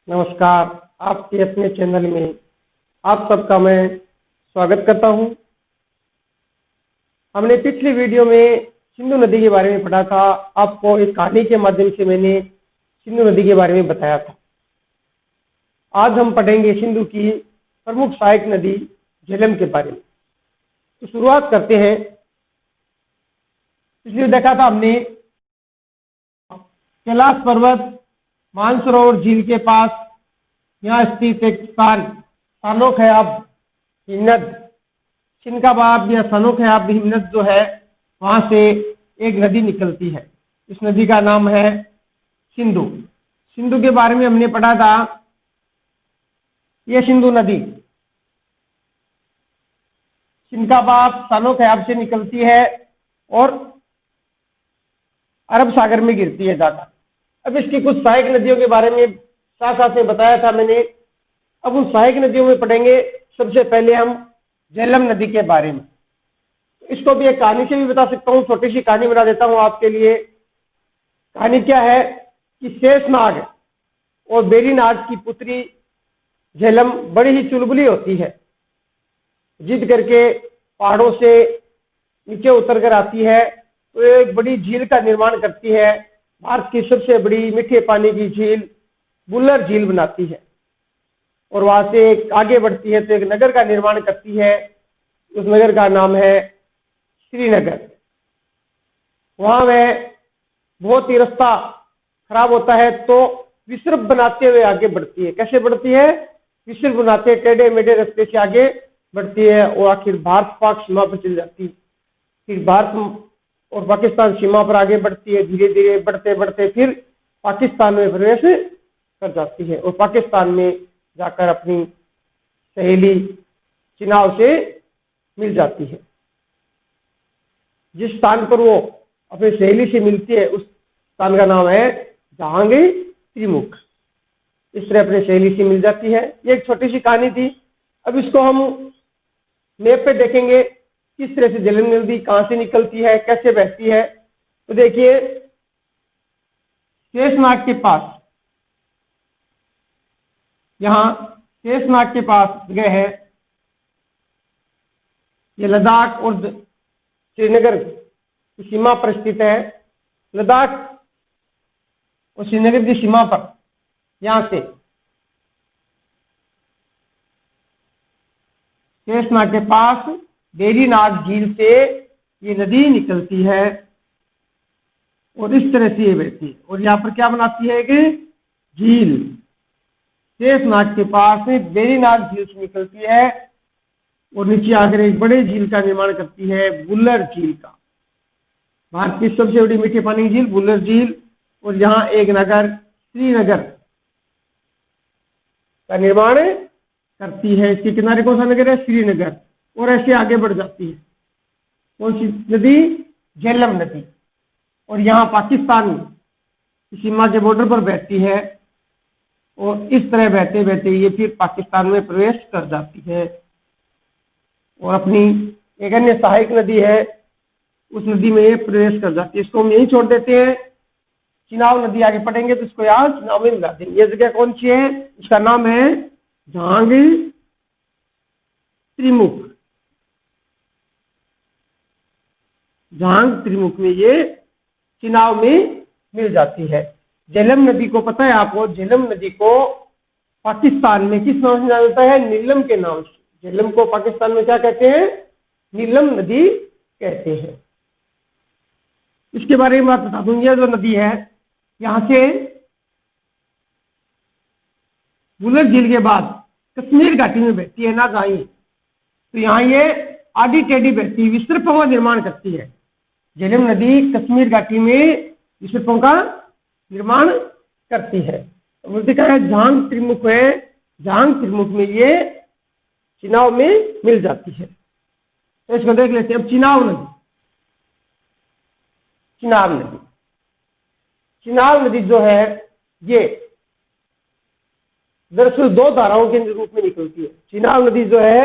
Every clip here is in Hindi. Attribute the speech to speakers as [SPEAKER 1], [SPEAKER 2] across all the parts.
[SPEAKER 1] नमस्कार। आपके अपने चैनल में आप सबका मैं स्वागत करता हूं। हमने पिछली वीडियो में सिंधु नदी के बारे में पढ़ा था। आपको एक कहानी के माध्यम से मैंने सिंधु नदी के बारे में बताया था। आज हम पढ़ेंगे सिंधु की प्रमुख सहायक नदी झेलम के बारे में। तो शुरुआत करते हैं। इसलिए देखा था हमने कैलाश पर्वत मानसरोवर झील के पास यहाँ स्थित एक स्थान सानोखैयाब हिमनद, सिनकाबाब या सानोखैयाब हिमनद जो है, वहां से एक नदी निकलती है। इस नदी का नाम है सिंधु। सिंधु के बारे में हमने पढ़ा था। यह सिंधु नदी सिनकाबाब सानोखैयाब से निकलती है और अरब सागर में गिरती है जाकर। अब इसकी कुछ सहायक नदियों के बारे में साथ साथ में बताया था मैंने। अब उन सहायक नदियों में पढ़ेंगे। सबसे पहले हम झेलम नदी के बारे में। इसको भी एक कहानी से भी बता सकता हूँ। छोटी सी कहानी बना देता हूँ आपके लिए। कहानी क्या है कि शेषनाग और बेरीनाग की पुत्री झेलम बड़ी ही चुलबुली होती है। जिद करके पहाड़ों से नीचे उतर कर आती है तो एक बड़ी झील का निर्माण करती है। भारत की सबसे बड़ी मीठे पानी की झील बुल्लर झील बनाती है और वहां से आगे बढ़ती है तो एक नगर का निर्माण करती है। उस नगर का नाम है श्रीनगर। वहां में बहुत ही रास्ता खराब होता है तो विश्रभ बनाते हुए आगे बढ़ती है। कैसे बढ़ती है? विश्रभ बनाते टेढ़े मेढ़े रास्ते से आगे बढ़ती है और आखिर भारत पाक सीमा पर चली जाती है। फिर भारत और पाकिस्तान सीमा पर आगे बढ़ती है। धीरे धीरे बढ़ते बढ़ते फिर पाकिस्तान में प्रवेश कर जाती है और पाकिस्तान में जाकर अपनी सहेली चिनाव से मिल जाती है। जिस स्थान पर वो अपनी सहेली से मिलती है उस स्थान का नाम है जहांगीर त्रिमुख। इस तरह अपनी सहेली से मिल जाती है। ये एक छोटी सी कहानी थी। अब इसको हम मैप पे देखेंगे किस तरह से झेलम नदी कहां से निकलती है, कैसे बहती है। तो देखिए, शेषनाग के पास, यहां शेषनाग के पास जगह है। ये लद्दाख और श्रीनगर की सीमा पर स्थित है। लद्दाख और श्रीनगर की सीमा पर यहां से शेषनाग के पास बेरीनाग झील से ये नदी निकलती है और इस तरह से ये बहती है और यहाँ पर क्या बनाती है कि झील शेषनाग के पास बेरीनाग झील से निकलती है और नीचे आकर एक बड़े झील का निर्माण करती है, बुल्लर झील का। भारत की सबसे बड़ी मीठे पानी की झील बुल्लर झील। और यहाँ एक नगर श्रीनगर का निर्माण करती है। इसके किनारे कौन सा नगर है? श्रीनगर। और ऐसे आगे बढ़ जाती है। कौन सी नदी? झेलम नदी। और यहाँ पाकिस्तान की सीमा के बॉर्डर पर बहती है और इस तरह बहते बहते ये फिर पाकिस्तान में प्रवेश कर जाती है और अपनी एक अन्य सहायक नदी है उस नदी में ये प्रवेश कर जाती है। इसको हम यही छोड़ देते हैं। चिनाव नदी आगे पढ़ेंगे तो इसको यहाँ चिनाव में मिला देंगे। ये जगह कौन सी है? इसका नाम है जहांगीर त्रिमुख। जहांगीर त्रिमुख में ये चिनाव में मिल जाती है। झेलम नदी को पता है आपको? झेलम नदी को पाकिस्तान में किस नाम से जाना जाता है? नीलम के नाम से। झेलम को पाकिस्तान में क्या कहते हैं? नीलम नदी कहते हैं। इसके बारे में बात बता दूंगी। जो नदी है यहां से बुल्लर झील के बाद कश्मीर घाटी में बहती है ना जाइए तो यहाँ ये आधी टेढ़ी बहती विसर्पों का निर्माण करती है। झेलम नदी कश्मीर घाटी में विसर्पों का निर्माण करती है। बोलते क्या है? जहांगीर त्रिमुख है। जहांगीर त्रिमुख में ये चिनाव में मिल जाती है। तो इसको देख लेते हैं। अब चिनाव नदी। चिनाब नदी, चिनाब नदी जो है ये दरअसल दो धाराओं के रूप में निकलती है। चिनाब नदी जो है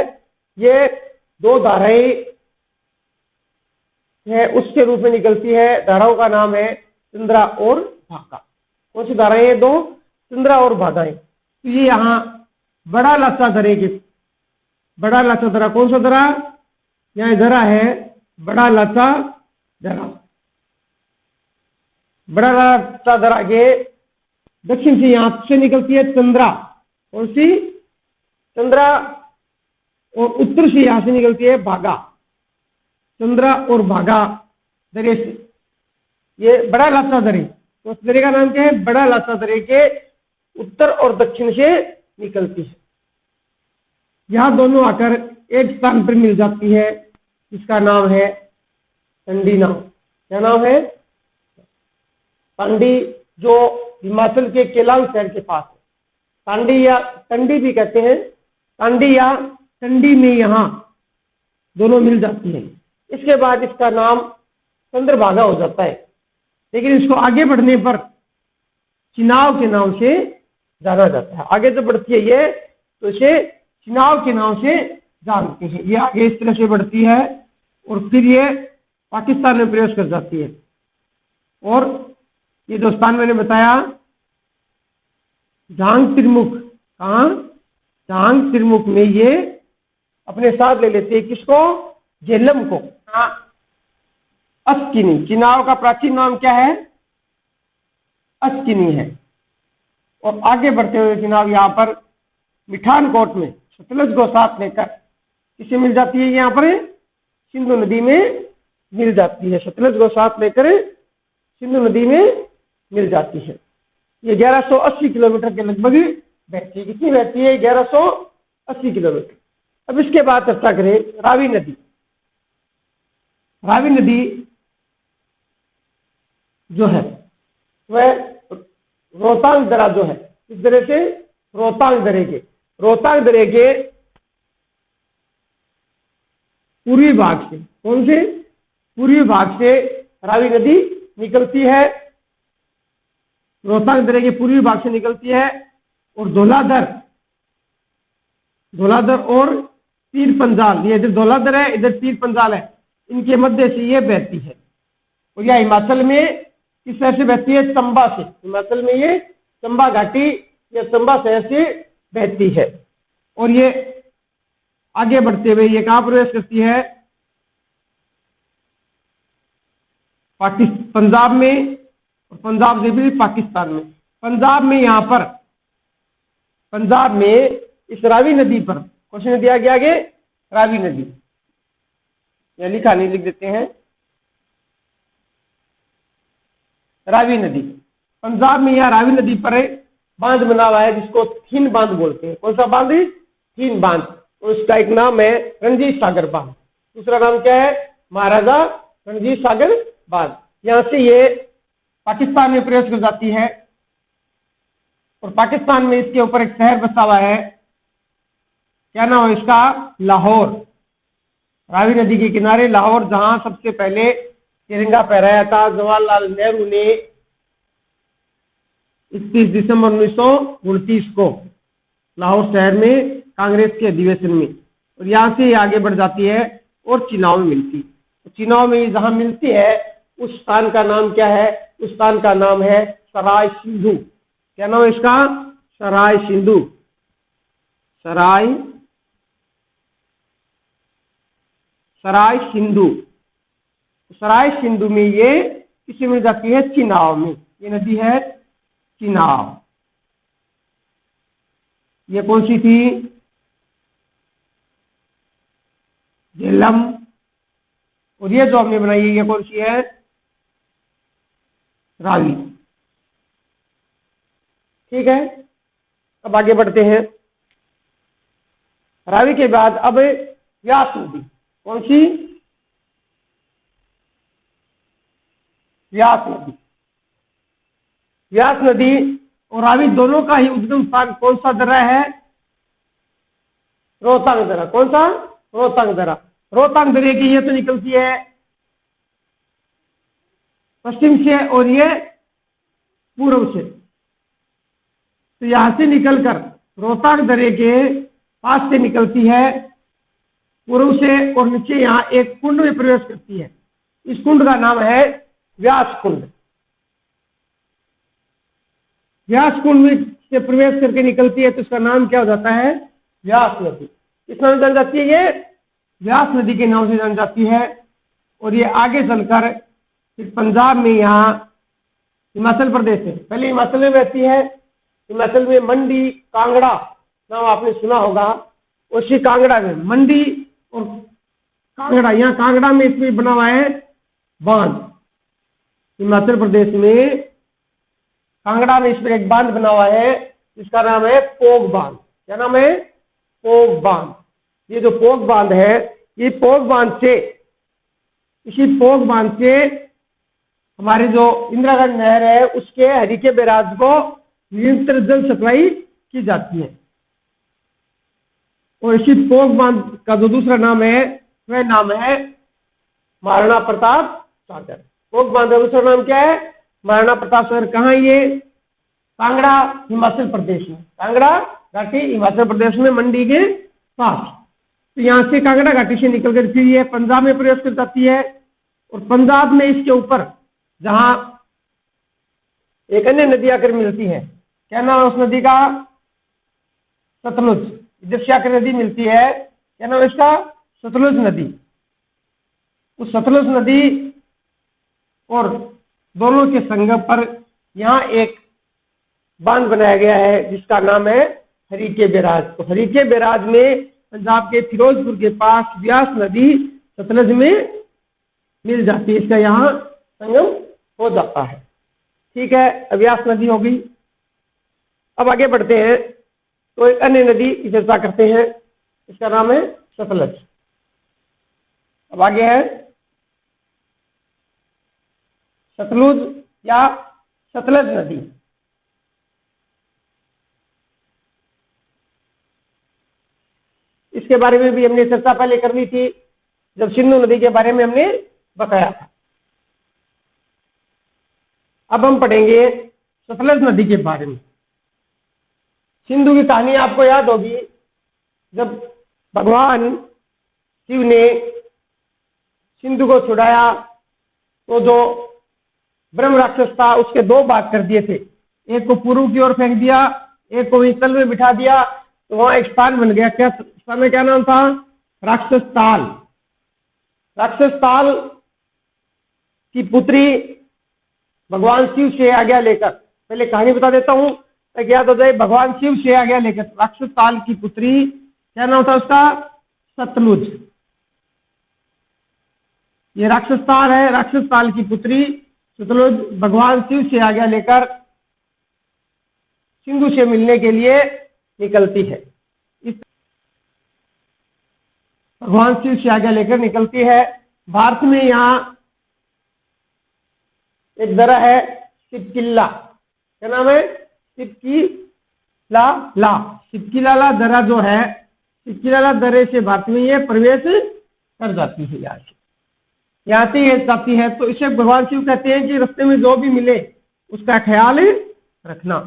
[SPEAKER 1] ये दो धाराएं है उसके रूप में निकलती है। धाराओं का नाम है चंद्रा और भागा। कौन सी धाराएं हैं? दो, चंद्रा और भागाएं। तो ये यहाँ बड़ा लाचा दरे के, बड़ा लाचा दरा कौन सा दरा, यहाँ दरा है बड़ा लाचा दरा। बड़ा लाचा दरा के दक्षिण से यहां से निकलती है चंद्रा, कौन सी, चंद्रा, और उत्तर से यहां से निकलती है भागा, चंद्रा और भागा दरे से। ये बड़ा लाचा दरे, तो उस दरे का नाम क्या है, बड़ा लाचा दरे के उत्तर और दक्षिण से निकलती है। यहां दोनों आकर एक स्थान पर मिल जाती है, इसका नाम है टंडी नाव। क्या नाम है, टंडी, जो हिमाचल के केलांग शहर के पास है। टांडी या टंडी भी कहते हैं, टांडी या टंडी में यहां दोनों मिल जाती है। इसके बाद इसका नाम चंद्रभागा हो जाता है, लेकिन इसको आगे बढ़ने पर चिनाव के नाम से जाना जाता है। आगे जब बढ़ती है ये, तो इसे चिनाव के नाम से जानते हैं। ये आगे इस तरह से बढ़ती है और फिर ये पाकिस्तान में प्रवेश कर जाती है। और ये जो स्थान मैंने बताया झांग त्रिमुख, कहाँ, झांग त्रिमुख में ये अपने साथ ले लेते हैं किसको, झेलम को। अस्किनी, चिनाव का प्राचीन नाम क्या है, अस्किनी है। और आगे बढ़ते हुए चिनाव यहाँ पर मिठानकोट में सतलज को साथ लेकर किसे मिल जाती है, यहाँ पर सिंधु नदी में मिल जाती है। सतलज को साथ लेकर सिंधु नदी में मिल जाती है। ये 1180 किलोमीटर के लगभग बहती है। कितनी बहती है, 1180 किलोमीटर। अब इसके बाद चर्चा करें रावी नदी। रावी नदी जो है वह रोहतांग दरा जो है, इस तरह से रोहतांग दरे के पूर्वी भाग से, कौन से, पूर्वी भाग से रावी नदी निकलती है। रोहतांग दरे के पूर्वी भाग से निकलती है और धौलाधर और पीर पंजाल, ये इधर धौलाधर है, इधर पीर पंजाल है, इनके मध्य से ये बहती है। और यह हिमाचल में किस तरह से बहती है, चंबा से। हिमाचल में ये चंबा घाटी या चंबा शहर से बहती है। और ये आगे बढ़ते हुए ये कहां प्रवेश करती है, पंजाब में, और पंजाब से भी पाकिस्तान में। पंजाब में यहां पर, पंजाब में इस रावी नदी पर, क्वेश्चन दिया गया आगे, रावी नदी, या लिखा नहीं, लिख देते हैं रावी नदी। पंजाब में यह रावी नदी पर बांध बना हुआ है जिसको थीन बांध बोलते हैं। कौन सा बांध, थीन बांध। और उसका एक नाम है रणजीत सागर बांध, दूसरा नाम क्या है, महाराजा रणजीत सागर बांध। यहां से ये पाकिस्तान में प्रवेश कर जाती है और पाकिस्तान में इसके ऊपर एक शहर बसा हुआ है, क्या नाम है इसका, लाहौर। रावी नदी के किनारे लाहौर, जहां सबसे पहले तिरंगा फहराया था जवाहरलाल नेहरू ने 31 दिसंबर 1929 को लाहौर शहर में कांग्रेस के अधिवेशन में। और यहां से आगे बढ़ जाती है और चिनाव में मिलती। तो चिनाव में जहां मिलती है उस स्थान का नाम क्या है, उस स्थान का नाम है सराय सिंधु। क्या नाम है इसका, सराय सिंधु। सराय सिंधु। सराय सिंधु में ये किसे मिल जाती है, चिनाव में। ये नदी है चिनाव। ये कौन सी थी, झेलम। और ये जो हमने बनाई है ये कौन सी है, रावी। ठीक है, अब आगे बढ़ते हैं। रावी के बाद अब व्यास नदी। कौन सी, व्यास नदी। व्यास नदी और रावी दोनों का ही उद्गम स्थान कौन सा दर्रा है, रोहतांग दर्रा। कौन सा, रोहतांग दर्रा। रोहतांग दर्रे की ये तो निकलती है पश्चिम से और ये पूर्व से। तो यहां से निकलकर रोहतांग दर्रे के पास से निकलती है पूर्व से और नीचे यहां एक कुंड में प्रवेश करती है। इस कुंड का नाम है व्यास कुंड। व्यास कुंड में से प्रवेश करके निकलती है तो इसका नाम क्या हो जाता है? व्यास नदी। किस नाम से जानी जाती है? ये व्यास नदी के नाम से जानी जाती है। और ये आगे चलकर फिर पंजाब में, यहाँ हिमाचल प्रदेश में, पहले हिमाचल में बहती है। हिमाचल में मंडी, कांगड़ा नाम आपने सुना होगा। उसी कांगड़ा में मंडी और कांगड़ा, यहाँ कांगड़ा में इसमें बना हुआ है बांध। हिमाचल प्रदेश में कांगड़ा में इस पर एक बांध बना हुआ है जिसका नाम है पोग बांध। क्या नाम है? पोग बांध। ये जो पोग बांध है, ये पोग बांध से, इसी पोग बांध से हमारे जो इंदिरा गांधी नहर है उसके हरीके बैराज को निरंतर जल सप्लाई की जाती है। और इसी पोग बांध का जो दूसरा नाम है वह नाम है महाराणा प्रताप सागर। पोग बांध का दूसरा नाम क्या है? महाराणा प्रताप सागर। कहाँ ये? कांगड़ा, हिमाचल प्रदेश में। कांगड़ा घाटी हिमाचल प्रदेश में, मंडी के पास। तो यहाँ से कांगड़ा घाटी से निकलकर फिर ये पंजाब में प्रवेश कर जाती है। और पंजाब में इसके ऊपर जहां एक अन्य नदी आकर मिलती है, क्या नाम है उस नदी का? सतलुज। इधर से आकर नदी मिलती है, क्या नाम है इसका? सतलुज नदी। उस सतलुज नदी और दोनों के संगम पर यहाँ एक बांध बनाया गया है जिसका नाम है हरीके बैराज। तो हरीके बैराज में पंजाब के फिरोजपुर के पास व्यास नदी सतलुज में मिल जाती है, इसका यहाँ संगम हो जाता है। ठीक है, अब व्यास नदी हो गई। अब आगे बढ़ते हैं तो एक अन्य नदी की चर्चा करते हैं, इसका नाम है सतलज। अब आगे है सतलुज या सतलज नदी। इसके बारे में भी हमने चर्चा पहले कर ली थी जब सिंधु नदी के बारे में हमने बताया था। अब हम पढ़ेंगे सतलज नदी के बारे में। सिंधु की कहानी आपको याद होगी, जब भगवान शिव ने सिंधु को छुड़ाया तो जो ब्रह्म राक्षस था उसके दो भाग कर दिए थे, एक को पूर्व की ओर फेंक दिया, एक को वहीं तल में बिठा दिया, तो वहां एक स्थान बन गया। क्या स्थान में क्या नाम था? राक्षस ताल। राक्षस ताल की पुत्री भगवान शिव से आज्ञा लेकर, पहले कहानी बता देता हूं ताकि याद हो जाए। भगवान शिव से आज्ञा लेकर राक्षस ताल की पुत्री, क्या नाम था उसका? सतलुज। ये राक्षस ताल है, राक्षस ताल की पुत्री सतलुज भगवान शिव से आज्ञा लेकर सिंधु से मिलने के लिए निकलती है। इस भगवान शिव से आज्ञा लेकर निकलती है। भारत में यहाँ एक दरा है सिपकिल्ला। क्या नाम है? सिपकिलाला। सिपकिलाला दरा जो है, सिपकिलाला दरे से भारत में ये प्रवेश कर जाती है। यहाँ से ये जाती है तो इसे भगवान शिव कहते हैं कि रास्ते में जो भी मिले उसका ख्याल रखना।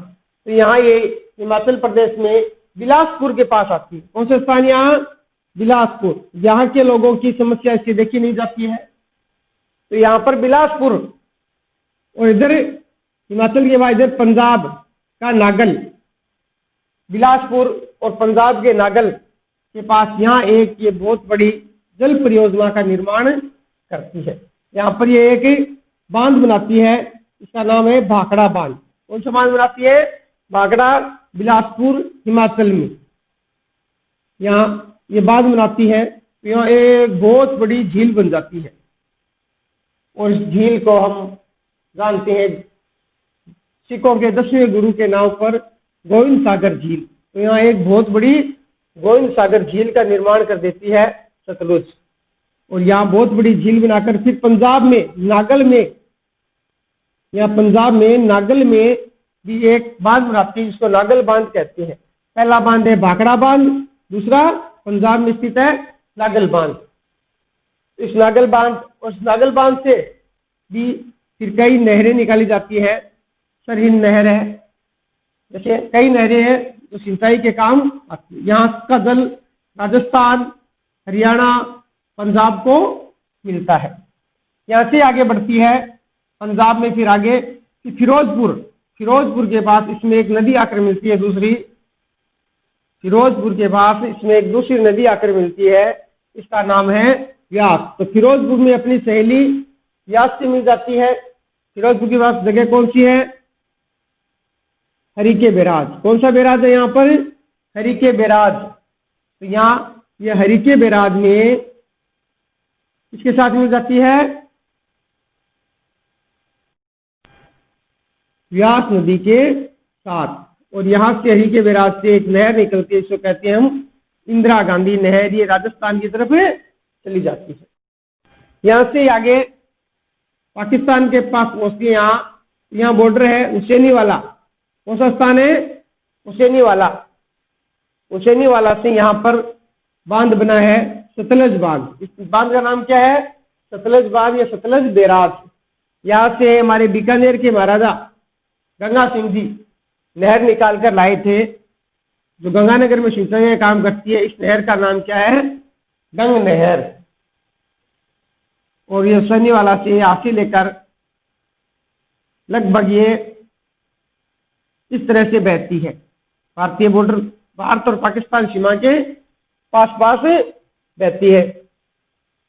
[SPEAKER 1] तो यहाँ ये हिमाचल प्रदेश में बिलासपुर के पास आती है। कौन सा स्थान? यहाँ बिलासपुर। यहाँ के लोगों की समस्या इससे देखी नहीं जाती है, तो यहाँ पर बिलासपुर, और इधर हिमाचल के बाद इधर पंजाब का नागल, बिलासपुर और पंजाब के नागल के पास यहाँ एक ये बहुत बड़ी जल परियोजना का निर्माण करती है। यहाँ पर ये एक बांध बनाती है, इसका नाम है भाखड़ा बांध। कौन सा बांध बनाती है? भाखड़ा, बिलासपुर, हिमाचल में यहाँ ये बांध बनाती है। तो यहाँ एक बहुत बड़ी झील बन जाती है और इस झील को हम जानते हैं सिखों के 10वें गुरु के नाम पर गोविंद सागर झील। तो यहाँ एक बहुत बड़ी गोविंद सागर झील का निर्माण कर देती है सतलुज, और यहाँ बहुत बड़ी झील बनाकर फिर पंजाब में नागल में, यहाँ पंजाब में नागल में भी एक बांध बनाती है जिसको नागल बांध कहते हैं। पहला बांध है भाखड़ा बांध, दूसरा पंजाब में स्थित है नागल बांध। इस नागल बांध और इस नागल बांध से भी फिर कई नहरें निकाली जाती है। सरहिंद नहर है, जैसे कई नहरें हैं जो सिंचाई के काम आती है। यहाँ का जल राजस्थान, हरियाणा, पंजाब को मिलता है। यहाँ से आगे बढ़ती है पंजाब में, फिर आगे फिरोजपुर फिरोजपुर के पास इसमें एक नदी आकर मिलती है दूसरी, फिरोजपुर के पास इसमें एक दूसरी नदी आकर मिलती है, इसका नाम है व्यास। तो फिरोजपुर में अपनी सहेली व्यास से मिल जाती है। फिरोजपुर के पास जगह कौन सी है? हरिके बैराज। कौन सा बैराज है यहाँ पर? हरिके बैराज। तो यहाँ यह हरिके बैराज में इसके साथ मिल जाती है व्यास नदी के साथ। और यहाँ से हरिके बैराज से एक नहर निकलती है, इसको कहते हैं हम इंदिरा गांधी नहर। ये राजस्थान की तरफ चली जाती है। यहाँ से आगे पाकिस्तान के पास पहुंचती है। यहाँ बॉर्डर है हुसैनी वाला। कौन सा स्थान है? हुसैनी वाला। हुसैनी वाला से यहाँ पर बांध बना है सतलज बांध। इस बांध का नाम क्या है? सतलज बांध या सतलज बैराज। यहाँ से हमारे बीकानेर के महाराजा गंगा सिंह जी नहर निकाल कर लाए थे, जो गंगानगर में सिंचाई का काम करती है। इस नहर का नाम क्या है? गंग नहर। और ये हुसैनी वाला से आसी लेकर लगभग ये इस तरह से बहती है। भारतीय बॉर्डर, भारत और पाकिस्तान सीमा के पास पास बहती है।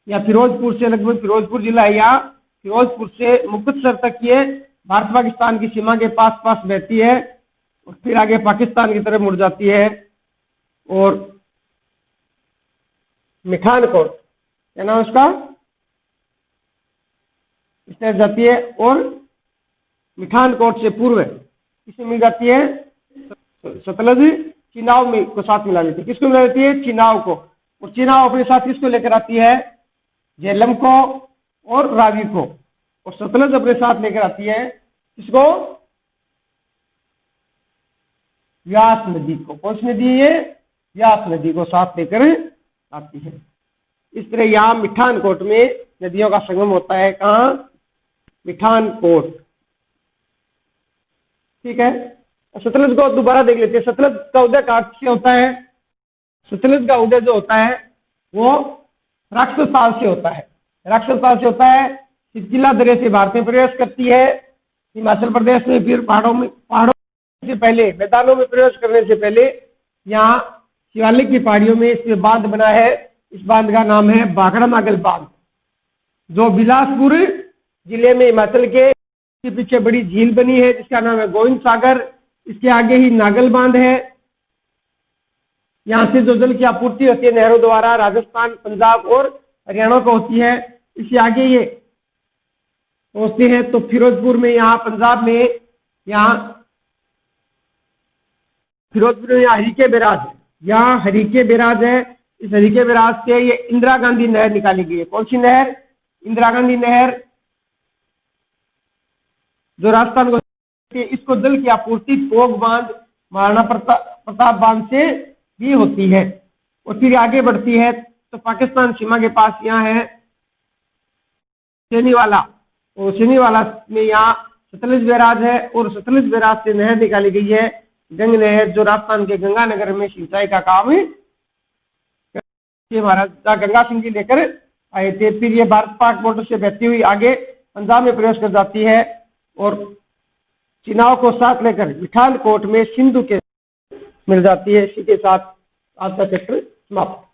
[SPEAKER 1] या फिरोजपुर से लगभग फिरोजपुर जिला है, या फिरोजपुर से मुक्तसर तक ये भारत पाकिस्तान की सीमा के पास पास बहती है और फिर आगे पाकिस्तान की तरफ मुड़ जाती है। और मिठानकोट, क्या नाम उसका, इस तरह जाती है। और मिठानकोट से पूर्व इसमें मिल जाती है सतलज चिनाव में को साथ मिला लेती है। किसको मिला लेती है? चिनाव को। और चिनाव अपने साथ किसको लेकर आती है? झेलम को और रावी को। और सतलज अपने साथ लेकर आती है किसको? व्यास नदी को। कौन सी नदी है ये? व्यास नदी को साथ लेकर आती है। इस तरह यहाँ मिठानकोट में नदियों का संगम होता है। कहाँ? मिठानकोट। ठीक है। सतलज को दोबारा देख लेते हैं। सतलज का उदय कहाँ से होता है? सतलज का उदय जो होता है वो राक्षसताल से होता है। राक्षसताल से होता है, सिरकिला दरे से भारत में प्रवेश करती है, हिमाचल प्रदेश में, फिर पहाड़ों से पहले, मैदानों में प्रवेश करने से पहले यहाँ शिवालिक की पहाड़ियों में इसमें बांध बना है। इस बांध का नाम है भाखड़ा नागल बांध, जो बिलासपुर जिले में हिमाचल के पीछे बड़ी झील बनी है जिसका नाम है गोविंद सागर। इसके आगे ही नागल बांध है। यहाँ से जो जल की आपूर्ति होती है नहरों द्वारा राजस्थान, पंजाब और हरियाणा को होती है। इससे आगे ये पहुंचते हैं तो फिरोजपुर में, यहाँ पंजाब में, यहाँ फिरोजपुर में यहाँ हरिके बैराज है। यहाँ हरिके बैराज है। इस हरिके बैराज से ये इंदिरा गांधी नहर निकाली गई है। कौन सी नहर? इंदिरा गांधी नहर, जो राजस्थान को, इसको जल की आपूर्ति पोग बांध, महाराणा प्रताप बांध से भी होती है। और फिर आगे बढ़ती है तो पाकिस्तान सीमा के पास यहाँ है हुसैनीवाला। और हुसैनीवाला में यहाँ सतलज बैराज है। और सतलज बैराज से नहर निकाली गई है गंग नहर, जो राजस्थान के गंगानगर में सिंचाई का काम महाराजा गंगा सिंह जी लेकर आए थे। फिर ये भारत पाक बॉर्डर से बहती हुई आगे पंजाब में प्रवेश कर जाती है और चिनाव को साथ लेकर मिठानकोट में सिंधु के मिल जाती है। इसी के साथ आज का चैप्टर समाप्त।